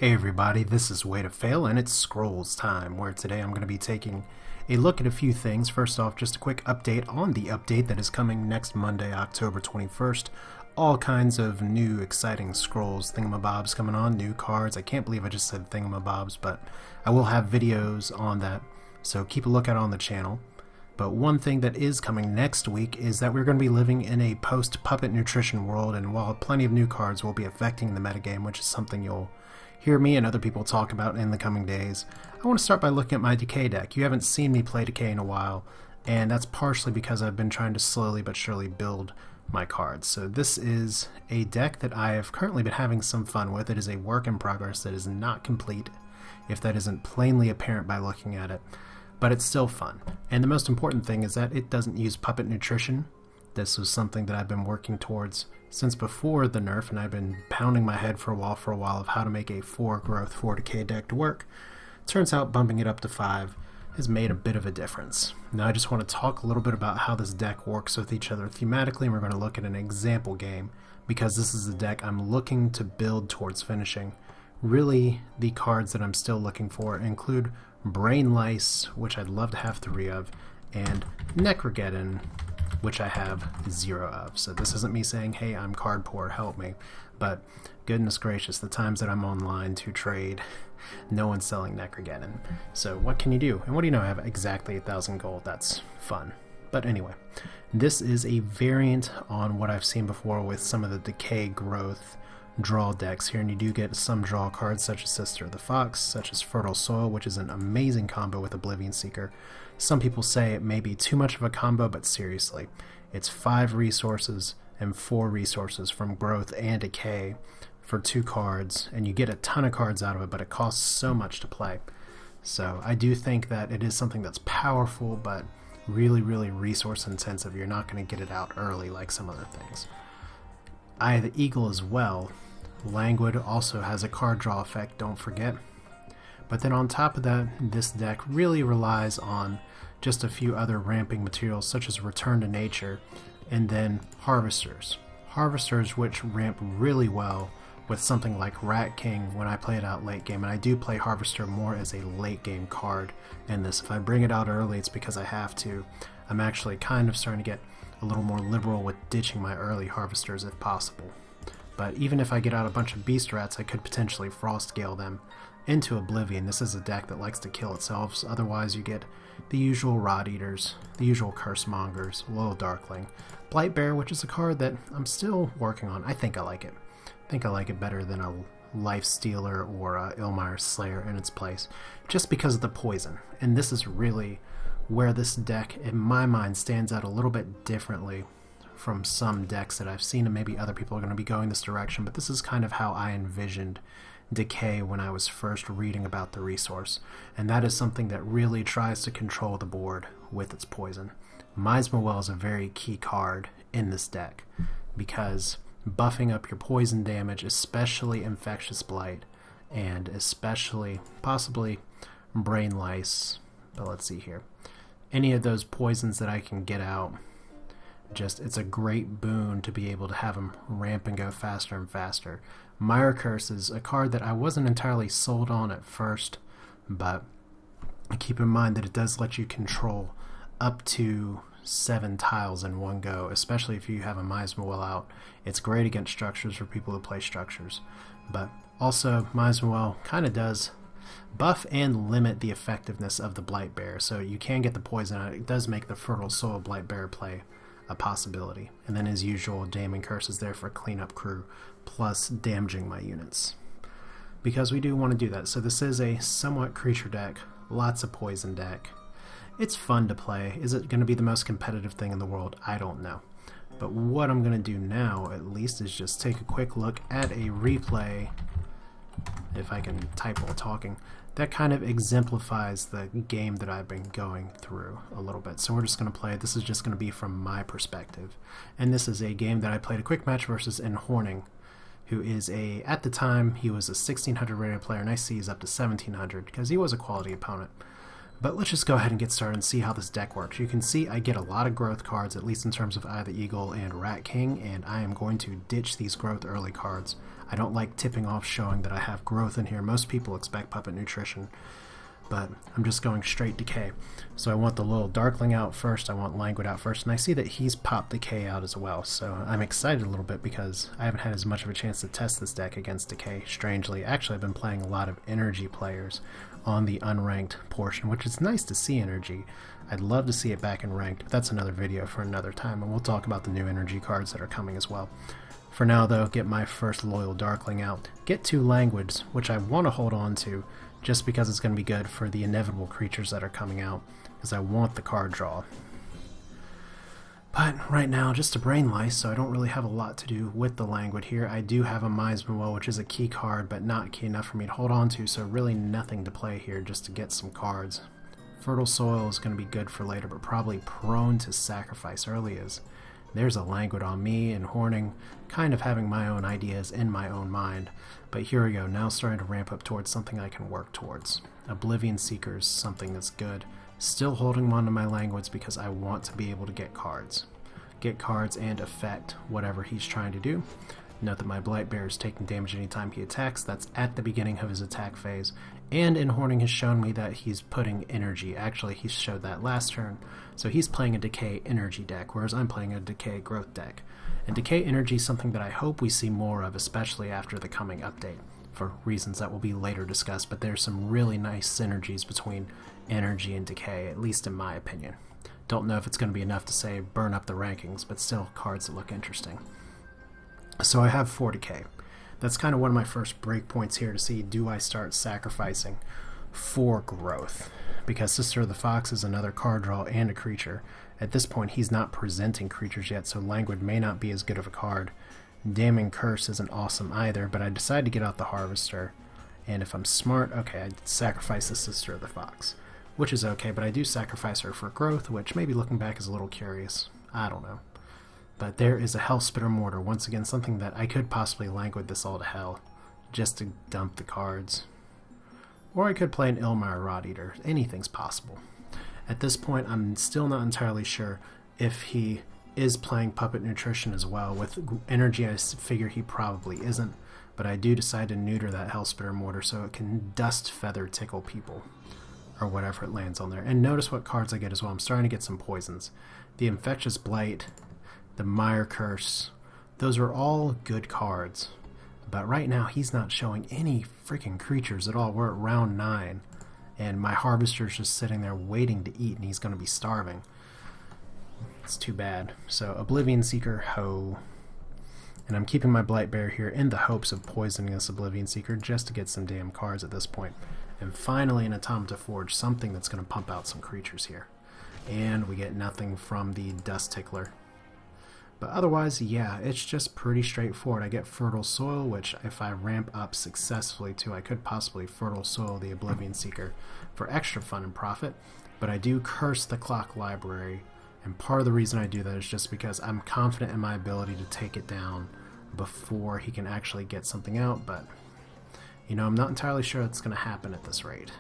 Hey everybody, this is Way to Fail and it's Scrolls time, where today I'm going to be taking a look at a few things. First off, just a quick update on the update that is coming next Monday, October 21st. All kinds of new exciting Scrolls thingamabobs coming on, new cards. I can't believe I just said thingamabobs, but I will have videos on that, so keep a lookout on the channel. But one thing that is coming next week is that we're going to be living in a post-Puppet Nutrition world, and while plenty of new cards will be affecting the metagame, which is something you'll hear me and other people talk about in the coming days, I want to start by looking at my Decay deck. You haven't seen me play Decay in a while, and that's partially because I've been trying to slowly but surely build my cards. So this is a deck that I have currently been having some fun with. It is a work in progress that is not complete, if that isn't plainly apparent by looking at it, but it's still fun. And the most important thing is that it doesn't use Puppet Nutrition. This was something that I've been working towards since before the nerf, and I've been pounding my head for a while of how to make a 4 growth, 4 decay deck to work. Turns out bumping it up to 5 has made a bit of a difference. Now I just want to talk a little bit about how this deck works with each other thematically, and we're going to look at an example game, because this is the deck I'm looking to build towards finishing. Really, the cards that I'm still looking for include Brain Lice, which I'd love to have 3 of, and Necrogeddon, which I have 0 of. So this isn't me saying, hey, I'm card poor, help me. But goodness gracious, the times that I'm online to trade, no one's selling Necrogeddon. So what can you do? And what do you know? I have exactly 1,000 gold. That's fun. But anyway, this is a variant on what I've seen before with some of the Decay growth draw decks here, and you do get some draw cards such as Sister of the Fox, such as Fertile Soil, which is an amazing combo with Oblivion Seeker. Some people say it may be too much of a combo, but seriously, it's 5 resources and 4 resources from Growth and Decay for 2 cards, and you get a ton of cards out of it, but it costs so much to play. So I do think that it is something that's powerful, but really resource intensive. You're not going to get it out early like some other things. Eye of the Eagle as well. Languid also has a card draw effect, don't forget. But then on top of that, this deck really relies on just a few other ramping materials such as Return to Nature and then Harvesters. Harvesters which ramp really well with something like Rat King when I play it out late game, and I do play Harvester more as a late game card in this. If I bring it out early, it's because I have to. I'm actually kind of starting to get a little more liberal with ditching my early Harvesters if possible. But even if I get out a bunch of Beast Rats, I could potentially Frostgale them into Oblivion. This is a deck that likes to kill itself, so otherwise you get the usual Rot Eaters, the usual Curse Mongers, Loyal Darkling, Blightbear, which is a card that I'm still working on. I think I like it. I think I like it better than a Life Stealer or a Ilmair's Slayer in its place, just because of the poison. And this is really where this deck, in my mind, stands out a little bit differently from some decks that I've seen, and maybe other people are going to be going this direction, but this is kind of how I envisioned Decay when I was first reading about the resource, and that is something that really tries to control the board with its poison. Miasma Well is a very key card in this deck, because buffing up your poison damage, especially Infectious Blight, and especially, possibly, Brain Lice, but let's see here, any of those poisons that I can get out, it's a great boon to be able to have them ramp and go faster and faster. Mire Curse is a card that I wasn't entirely sold on at first, but keep in mind that it does let you control up to 7 tiles in one go, especially if you have a Miasma Well out. It's great against structures for people who play structures, but also Miasma Well kind of does buff and limit the effectiveness of the Blightbear, so you can get the poison out. It does make the Fertile Soil Blightbear play a possibility. And then as usual, Damning Curse is there for cleanup crew, plus damaging my units, because we do want to do that. So this is a somewhat creature deck, lots of poison deck. It's fun to play. Is it going to be the most competitive thing in the world? I don't know. But what I'm going to do now, at least, is just take a quick look at a replay, if I can type while talking, that kind of exemplifies the game that I've been going through a little bit. So we're just going to play it. This is just going to be from my perspective. And this is a game that I played a quick match versus Horning, who is at the time, he was a 1600 rated player, and I see he's up to 1700, because he was a quality opponent. But let's just go ahead and get started and see how this deck works. You can see I get a lot of growth cards, at least in terms of Eye of the Eagle and Rat King, and I am going to ditch these growth early cards. I don't like tipping off showing that I have growth in here. Most people expect Puppet Nutrition, but I'm just going straight Decay. So I want the little Darkling out first, I want Languid out first, and I see that he's popped Decay out as well. So I'm excited a little bit because I haven't had as much of a chance to test this deck against Decay, strangely. Actually, I've been playing a lot of energy players on the unranked portion, which is nice to see energy. I'd love to see it back in ranked, but that's another video for another time, and we'll talk about the new energy cards that are coming as well. For now though, get my first loyal Darkling out, get 2 Languids, which I want to hold on to just because it's going to be good for the inevitable creatures that are coming out, because I want the card draw. But right now, just a Brain Lice, so I don't really have a lot to do with the Languid here. I do have a Miasma Well, which is a key card, but not key enough for me to hold on to, so really nothing to play here just to get some cards. Fertile Soil is going to be good for later, but probably prone to sacrifice early as there's a Languid on me and Horning, kind of having my own ideas in my own mind. But here we go, now starting to ramp up towards something I can work towards. Oblivion Seeker is something that's good. Still holding on to my Languids because I want to be able to get cards. Get cards and affect whatever he's trying to do. Note that my Blightbear is taking damage anytime he attacks. That's at the beginning of his attack phase. And in Horning has shown me that he's putting energy. Actually, he showed that last turn. So he's playing a Decay energy deck, whereas I'm playing a Decay growth deck. And Decay energy is something that I hope we see more of, especially after the coming update, for reasons that will be later discussed. But there's some really nice synergies between energy and Decay, at least in my opinion. Don't know if it's going to be enough to say burn up the rankings, but still cards that look interesting. So I have 4 Decay. That's kind of one of my first breakpoints here to see, do I start sacrificing for growth? Because Sister of the Fox is another card draw and a creature. At this point he's not presenting creatures yet, so Languid may not be as good of a card. Damning Curse isn't awesome either, but I decided to get out the Harvester, and if I'm smart, okay, I sacrifice the Sister of the Fox, which is okay, but I do sacrifice her for growth, which maybe looking back is a little curious. I don't know. But there is a Hellspitter Mortar, once again something that I could possibly Languid this all to hell, just to dump the cards. Or I could play an Ilmire Rod Eater. Anything's possible. At this point, I'm still not entirely sure if he is playing Puppet Nutrition as well. With energy, I figure he probably isn't, but I do decide to neuter that Hellspitter Mortar so it can Dust Feather tickle people, or whatever it lands on there. And notice what cards I get as well. I'm starting to get some poisons. The Infectious Blight, the Mire Curse, those are all good cards. But right now he's not showing any freaking creatures at all. We're at round 9 and my Harvester's just sitting there waiting to eat, and he's going to be starving. It's too bad. So Oblivion Seeker, ho. And I'm keeping my Blightbear here in the hopes of poisoning this Oblivion Seeker just to get some damn cards at this point. And finally an Automata Forge, something that's going to pump out some creatures here. And we get nothing from the Dust Tickler. But otherwise, yeah, it's just pretty straightforward. I get Fertile Soil, which if I ramp up successfully to, I could possibly Fertile Soil the Oblivion Seeker for extra fun and profit. But I do curse the Clock Library, and part of the reason I do that is just because I'm confident in my ability to take it down before he can actually get something out. But, you know, I'm not entirely sure it's going to happen at this rate.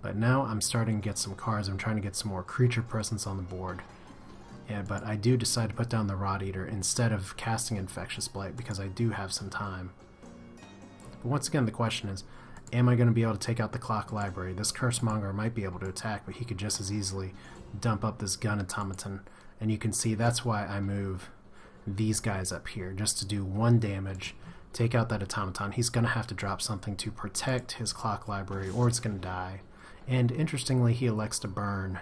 But now I'm starting to get some cards. I'm trying to get some more creature presence on the board. Yeah, but I do decide to put down the Rod Eater instead of casting Infectious Blight because I do have some time. But once again, the question is, am I going to be able to take out the Clock Library? This Cursemonger might be able to attack, but he could just as easily dump up this Gun Automaton. And you can see that's why I move these guys up here, just to do 1 damage, take out that Automaton. He's going to have to drop something to protect his Clock Library, or it's going to die. And interestingly, he elects to burn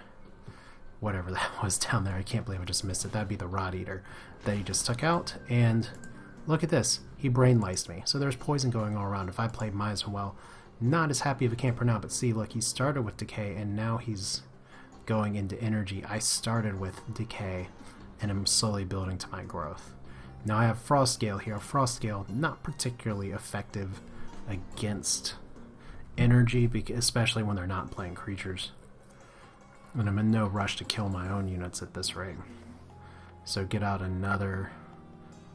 whatever that was down there. I can't believe I just missed it. That'd be the Rod Eater that he just took out. And look at this. He Brain Liced me. So there's poison going all around. If I played Miasma Well, not as happy if it can't burn out. But see, look, he started with Decay, and now he's going into energy. I started with Decay, and I'm slowly building to my growth. Now I have Frostgale here. Frostgale, not particularly effective against energy, especially when they're not playing creatures. And I'm in no rush to kill my own units at this rate. So get out another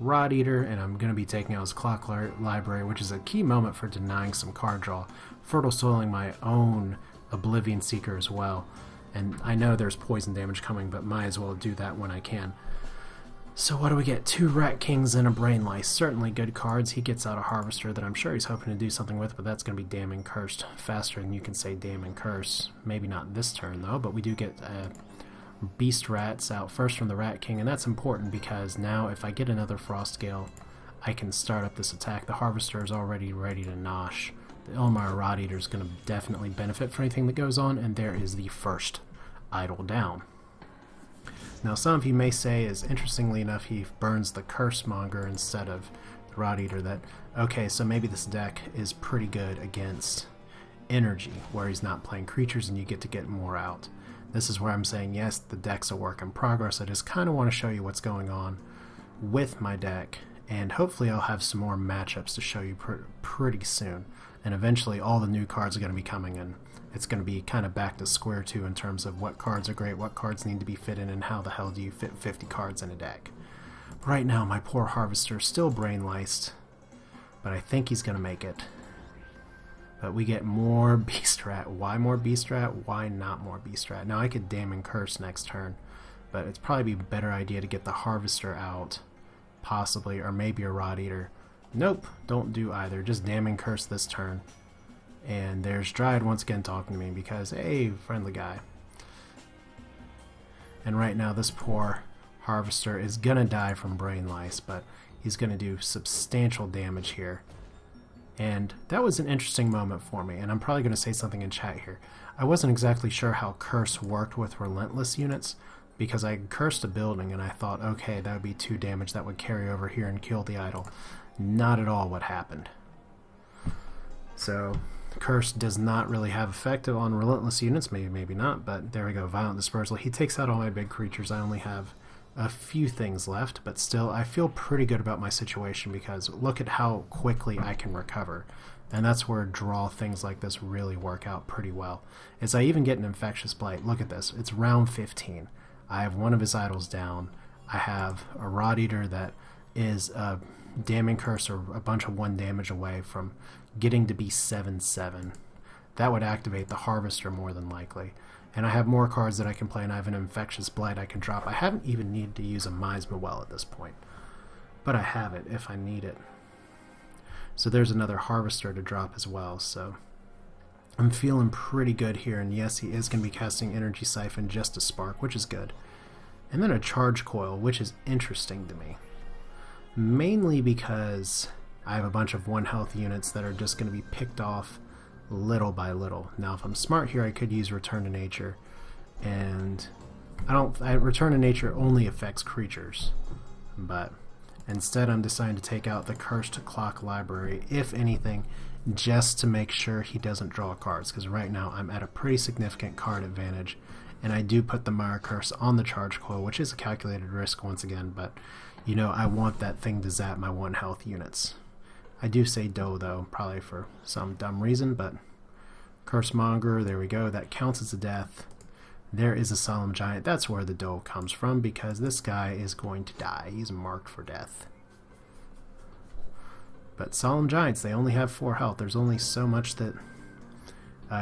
Rod Eater, and I'm going to be taking out his Clock Library, which is a key moment for denying some card draw. Fertile Soiling my own Oblivion Seeker as well. And I know there's poison damage coming, but might as well do that when I can. So what do we get? 2 Rat Kings and a Brain Lice. Certainly good cards. He gets out a Harvester that I'm sure he's hoping to do something with, but that's going to be Damning Cursed faster than you can say Damning Curse. Maybe not this turn, though, but we do get Beast Rats out first from the Rat King, and that's important because now if I get another Frost Gale, I can start up this attack. The Harvester is already ready to nosh. The Ilmar Rot Eater is going to definitely benefit from anything that goes on, and there is the first idol down. Now some of you may say, is interestingly enough, he burns the Curse Monger instead of the Rot Eater, that, okay, so maybe this deck is pretty good against energy, where he's not playing creatures and you get to get more out. This is where I'm saying, yes, the deck's a work in progress. I just kind of want to show you what's going on with my deck, and hopefully I'll have some more matchups to show you pretty soon. And eventually all the new cards are going to be coming in. It's going to be kind of back to square two in terms of what cards are great, what cards need to be fit in, and how the hell do you fit 50 cards in a deck. Right now my poor Harvester is still brain-liced, but I think he's going to make it. But we get more Beast Rat. Why more Beast Rat? Why not more Beast Rat? Now I could Damning Curse next turn, but it's probably be a better idea to get the Harvester out, possibly, or maybe a Rot Eater. Nope, don't do either. Just Damning Curse this turn. And there's Dryad once again talking to me because, hey, friendly guy. And right now this poor Harvester is gonna die from Brain Lice, but he's gonna do substantial damage here. And that was an interesting moment for me, and I'm probably gonna say something in chat here. I wasn't exactly sure how Curse worked with Relentless units, because I cursed a building and I thought, okay, that would be 2 damage that would carry over here and kill the idol. Not at all what happened. So Curse does not really have effect on Relentless units, maybe not, but there we go. Violent Dispersal. He takes out all my big creatures. I only have a few things left, but still I feel pretty good about my situation because look at how quickly I can recover. And that's where draw things like this really work out pretty well. As I even get an Infectious Blight. Look at this. It's round 15. I have one of his idols down. I have a Rot Eater that is a Damning Curse or a bunch of 1 damage away from getting to be 7/7. That would activate the Harvester more than likely. And I have more cards that I can play, and I have an Infectious Blight I can drop. I haven't even needed to use a Miasma Well at this point, but I have it if I need it. So there's another Harvester to drop as well, so I'm feeling pretty good here. And yes, he is going to be casting Energy Siphon just to spark, which is good. And then a Charge Coil, which is interesting to me. Mainly because I have a bunch of 1 health units that are just going to be picked off little by little. Now if I'm smart here, I could use Return to Nature, and Return to Nature only affects creatures, but instead I'm deciding to take out the Cursed Clock Library, if anything, just to make sure he doesn't draw cards, because right now I'm at a pretty significant card advantage, and I do put the Mire Curse on the Charge Coil, which is a calculated risk once again, but you know, I want that thing to zap my 1 health units. I do say Doe though, probably for some dumb reason, but Curse Monger, there we go, that counts as a death. There is a Solemn Giant. That's where the Doe comes from, because this guy is going to die. He's marked for death. But Solemn Giants, they only have 4 health. There's only so much that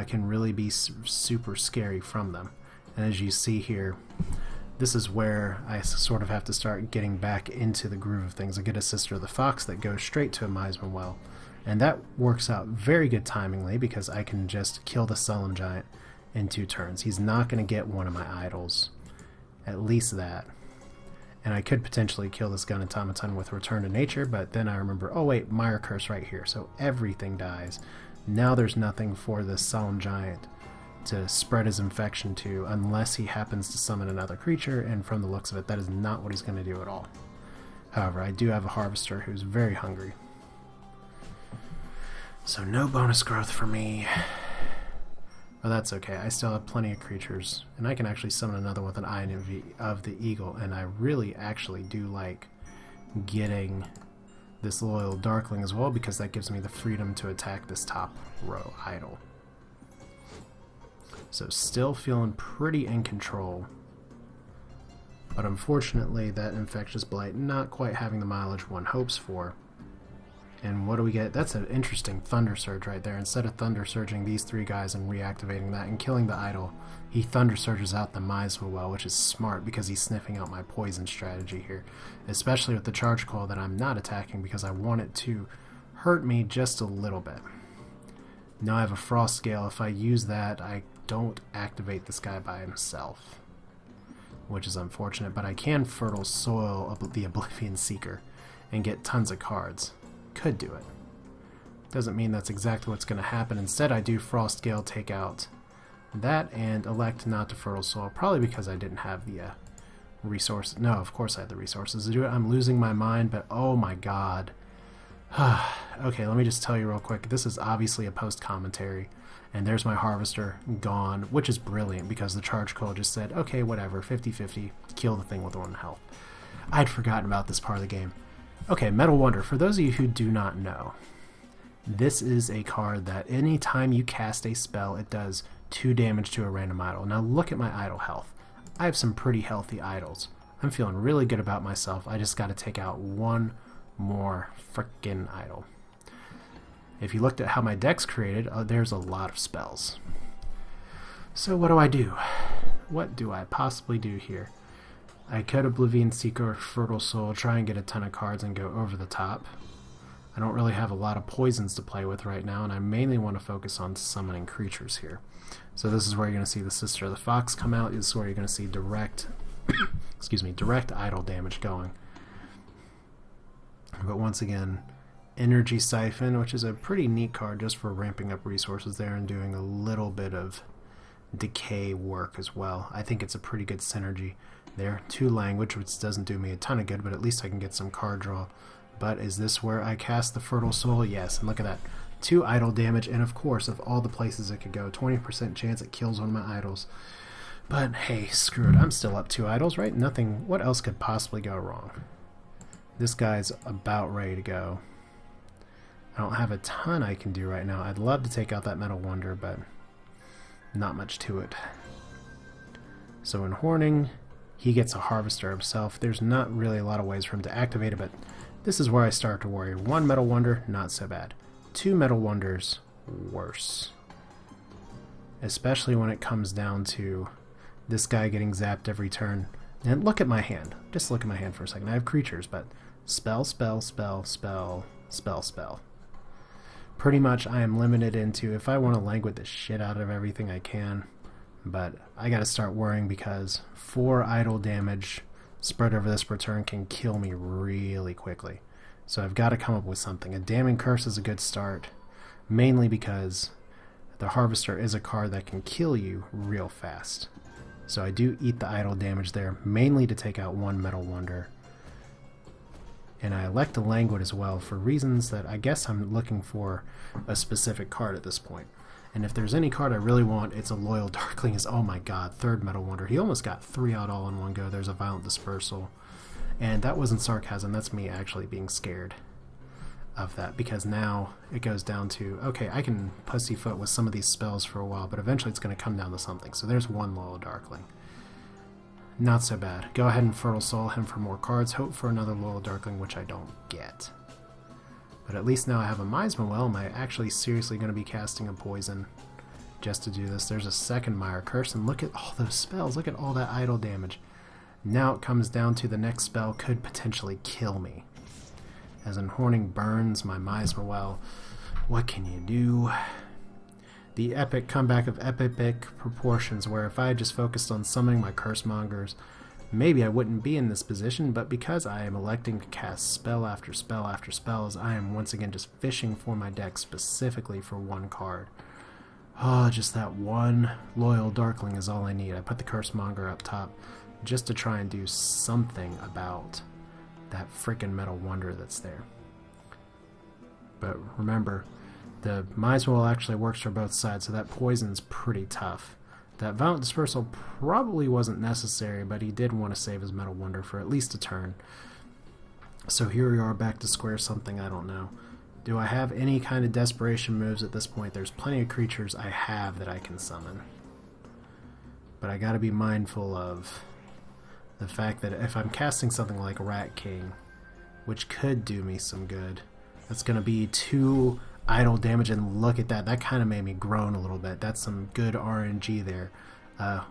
can really be super scary from them. And as you see here, this is where I sort of have to start getting back into the groove of things. I get a Sister of the Fox that goes straight to a Miasma Well, and that works out very good timingly because I can just kill the Solemn Giant in 2 turns. He's not going to get one of my idols, at least that. And I could potentially kill this Gun Automaton with Return to Nature, but then I remember, oh wait, Mire Curse right here, so everything dies. Now there's nothing for this Solemn Giant to spread his infection to unless he happens to summon another creature, and from the looks of it, that is not what he's going to do at all. However, I do have a Harvester who's very hungry. So no bonus growth for me. But that's okay, I still have plenty of creatures, and I can actually summon another with an Eye of the Eagle, and I really actually do like getting this Loyal Darkling as well, because that gives me the freedom to attack this top row idol. So still feeling pretty in control, but unfortunately that Infectious Blight not quite having the mileage one hopes for. And what do we get? That's an interesting Thunder Surge right there. Instead of Thunder Surging these three guys and reactivating that and killing the idol, he Thunder Surges out the Miasma, which is smart because he's sniffing out my poison strategy here. Especially with the Charge Coil that I'm not attacking because I want it to hurt me just a little bit. Now I have a Frost Scale. If I use that, I don't activate this guy by himself, which is unfortunate, but I can Fertile Soil the Oblivion Seeker and get tons of cards. Could do it. Doesn't mean that's exactly what's going to happen. Instead, I do Frost Gale, take out that, and elect not to Fertile Soil, probably because I didn't have the resources. No, of course I had the resources to do it. I'm losing my mind, but oh my god. Okay, let me just tell you real quick. This is obviously a post-commentary, and there's my Harvester gone, which is brilliant because the Charge Coil just said, okay, whatever, 50-50, kill the thing with 1 health. I'd forgotten about this part of the game. Okay, Metal Wonder. For those of you who do not know, this is a card that anytime you cast a spell, it does 2 damage to a random idol. Now look at my idol health. I have some pretty healthy idols. I'm feeling really good about myself. I just got to take out 1 more frickin' idol. If you looked at how my deck's created, there's a lot of spells. So what do? What do I possibly do here? I could Oblivion Seeker, Fertile Soul, try and get a ton of cards and go over the top. I don't really have a lot of poisons to play with right now, and I mainly want to focus on summoning creatures here. So this is where you're going to see the Sister of the Fox come out. This is where you're going to see direct, direct idol damage going. But once again, Energy Siphon, which is a pretty neat card just for ramping up resources there and doing a little bit of decay work as well. I think it's a pretty good synergy there. 2 language, which doesn't do me a ton of good, but at least I can get some card draw. But is this where I cast the Fertile Soul? Yes, and look at that. 2 idol damage, and of course, of all the places it could go, 20% chance it kills one of my idols. But hey, screw it. I'm still up 2 idols, right? Nothing. What else could possibly go wrong? This guy's about ready to go. I don't have a ton I can do right now. I'd love to take out that Metal Wonder, but not much to it. So in Horning, he gets a Harvester himself. There's not really a lot of ways for him to activate it, but this is where I start to worry. 1 Metal Wonder, not so bad. 2 Metal Wonders, worse. Especially when it comes down to this guy getting zapped every turn. And look at my hand. Just look at my hand for a second. I have creatures, but spell, spell, spell, spell, spell, spell. Pretty much I am limited into, if I want to languid the shit out of everything I can, but I gotta start worrying because 4 idol damage spread over this per turn can kill me really quickly. So I've got to come up with something. A Damning Curse is a good start, mainly because the Harvester is a card that can kill you real fast. So I do eat the idol damage there, mainly to take out 1 Metal Wonder. And I elect a Languid as well for reasons that I guess I'm looking for a specific card at this point. And if there's any card I really want, it's a Loyal Darkling. Oh my god, 3rd Metal Wonder. He almost got 3 out all in one go. There's a Violent Dispersal. And that wasn't sarcasm, that's me actually being scared of that. Because now it goes down to, okay, I can pussyfoot with some of these spells for a while, but eventually it's going to come down to something. So there's 1 Loyal Darkling. Not so bad. Go ahead and Fertile Soul him for more cards. Hope for another Loyal Darkling, which I don't get. But at least now I have a Miasma Well. Am I actually seriously going to be casting a poison just to do this? There's a 2nd Mire Curse, and look at all those spells. Look at all that idol damage. Now it comes down to the next spell could potentially kill me. As in Horning burns my Miasma Well. What can you do? The epic comeback of epic proportions, where if I had just focused on summoning my Curse Mongers, maybe I wouldn't be in this position, but because I am electing to cast spell after spell after spells, I am once again just fishing for my deck specifically for 1 card. Oh, just that 1 Loyal Darkling is all I need. I put the Curse Monger up top just to try and do something about that frickin' Metal Wonder that's there. But remember, the Miasma Well actually works for both sides, so that poison's pretty tough. That Violent Dispersal probably wasn't necessary, but he did want to save his Metal Wonder for at least a turn. So here we are back to square something I don't know. Do I have any kind of desperation moves at this point? There's plenty of creatures I have that I can summon. But I gotta be mindful of the fact that if I'm casting something like Rat King, which could do me some good, That's going to be 2 idle damage, and look at that. That kind of made me groan a little bit. That's some good RNG there.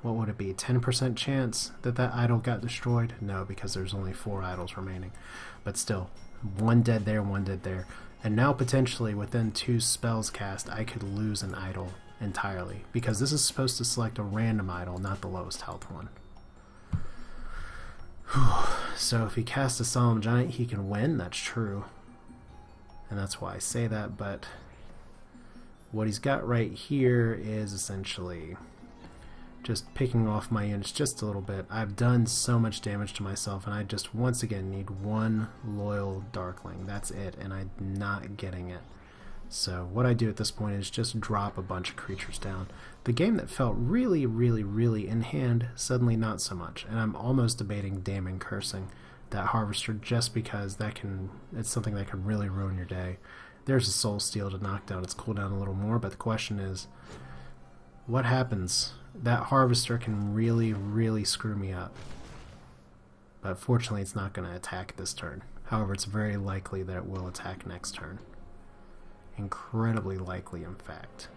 What would it be? 10% chance that that idol got destroyed? No, because there's only 4 idols remaining. But still, 1 dead there, 1 dead there. And now potentially within 2 spells cast, I could lose an idol entirely. Because this is supposed to select a random idol, not the lowest health one. So if he casts a Solemn Giant, he can win. That's true. And that's why I say that, but what he's got right here is essentially just picking off my units just a little bit. I've done so much damage to myself, and I just once again need 1 loyal Darkling. That's it, and I'm not getting it. So what I do at this point is just drop a bunch of creatures down. The game that felt really, really, really in hand, suddenly not so much. And I'm almost debating damning cursing that Harvester just because it's something that can really ruin your day. There's a Soul Steal to knock down its cooldown a little more, but the question is, what happens? That Harvester can really, really screw me up. But fortunately it's not going to attack this turn. However, it's very likely that it will attack next turn. Incredibly likely, in fact.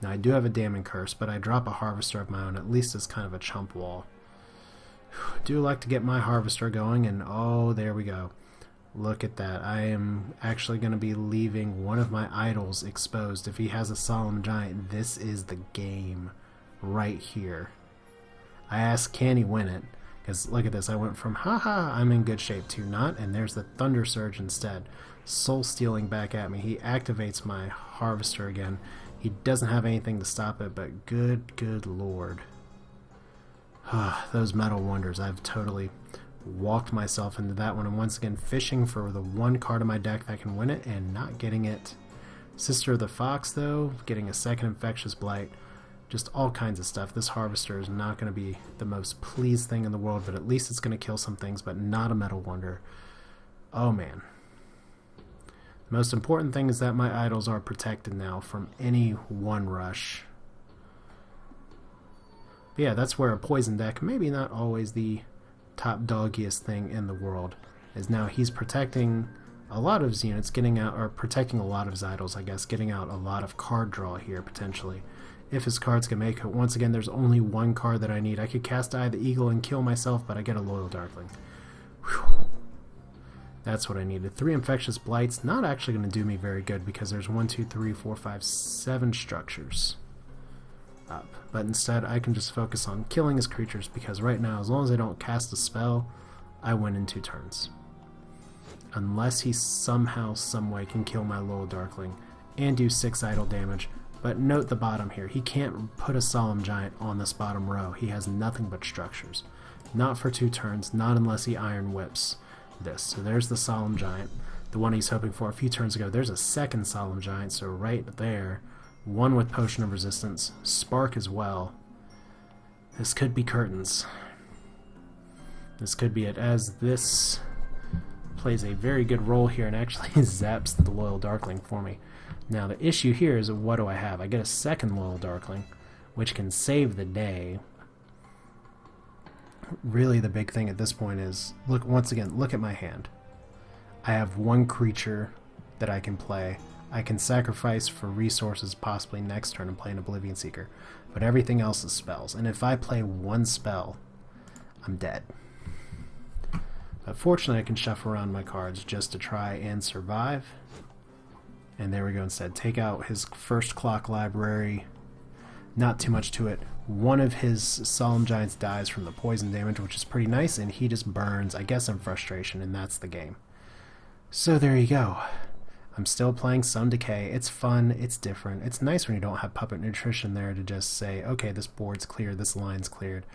Now I do have a Damning Curse, but I drop a Harvester of my own, at least as kind of a chump wall. Do like to get my Harvester going, and oh, there we go. Look at that. I am actually going to be leaving one of my idols exposed. If he has a Solemn Giant, this is the game right here. I asked, can he win it? Because look at this, I went from haha, I'm in good shape, to not, and there's the Thunder Surge instead. Soul Stealing back at me. He activates my Harvester again. He doesn't have anything to stop it, but good lord. Those Metal Wonders, I've totally walked myself into that one, and once again fishing for the 1 card in my deck that can win it and not getting it. Sister of the Fox, though, getting a 2nd Infectious Blight. Just all kinds of stuff. This Harvester is not going to be the most pleased thing in the world, but at least it's going to kill some things, but not a Metal Wonder. Oh man. The most important thing is that my idols are protected now from any 1 rush. But yeah, that's where a poison deck, maybe not always the top doggiest thing in the world, is now he's protecting a lot of his units, getting out, or protecting a lot of his idols, I guess, getting out a lot of card draw here, potentially. If his cards can make it. Once again, there's only 1 card that I need. I could cast Eye of the Eagle and kill myself, but I get a Loyal Darkling. Whew. That's what I needed. 3 Infectious Blights, not actually going to do me very good because there's 1, 2, 3, 4, 5, 7 structures up. But instead, I can just focus on killing his creatures because right now, as long as I don't cast a spell, I win in 2 turns. Unless he somehow, someway can kill my Loyal Darkling and do 6 idle damage. But note the bottom here. He can't put a Solemn Giant on this bottom row. He has nothing but structures. Not for 2 turns, not unless he Iron Whips this. So there's the Solemn Giant, the one he's hoping for a few turns ago. There's a 2nd Solemn Giant, so right there. 1 with Potion of Resistance. Spark as well. This could be curtains. This could be it, as this plays a very good role here and actually zaps the Loyal Darkling for me. Now the issue here is, what do I have? I get a 2nd Loyal Darkling, which can save the day. Really the big thing at this point is, look, once again, look at my hand. I have 1 creature that I can play. I can sacrifice for resources possibly next turn and play an Oblivion Seeker. But everything else is spells. And if I play 1 spell, I'm dead. But fortunately I can shuffle around my cards just to try and survive. And there we go instead. Take out his first Clock Library. Not too much to it. 1 of his Solemn Giants dies from the poison damage, which is pretty nice, and he just burns, I guess in frustration, and that's the game. So there you go. I'm still playing some Decay. It's fun, it's different. It's nice when you don't have Puppet Nutrition there to just say, okay, this board's cleared, this line's cleared.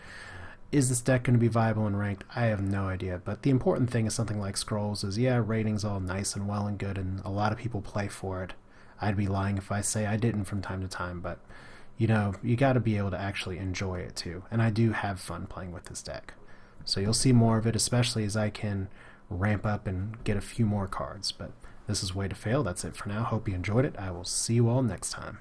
Is this deck going to be viable and ranked? I have no idea, but the important thing is something like Scrolls is, yeah, rating's all nice and well and good, and a lot of people play for it. I'd be lying if I say I didn't from time to time, but you know, you got to be able to actually enjoy it too, and I do have fun playing with this deck. So you'll see more of it, especially as I can ramp up and get a few more cards, but this is Way to Fail. That's it for now. Hope you enjoyed it. I will see you all next time.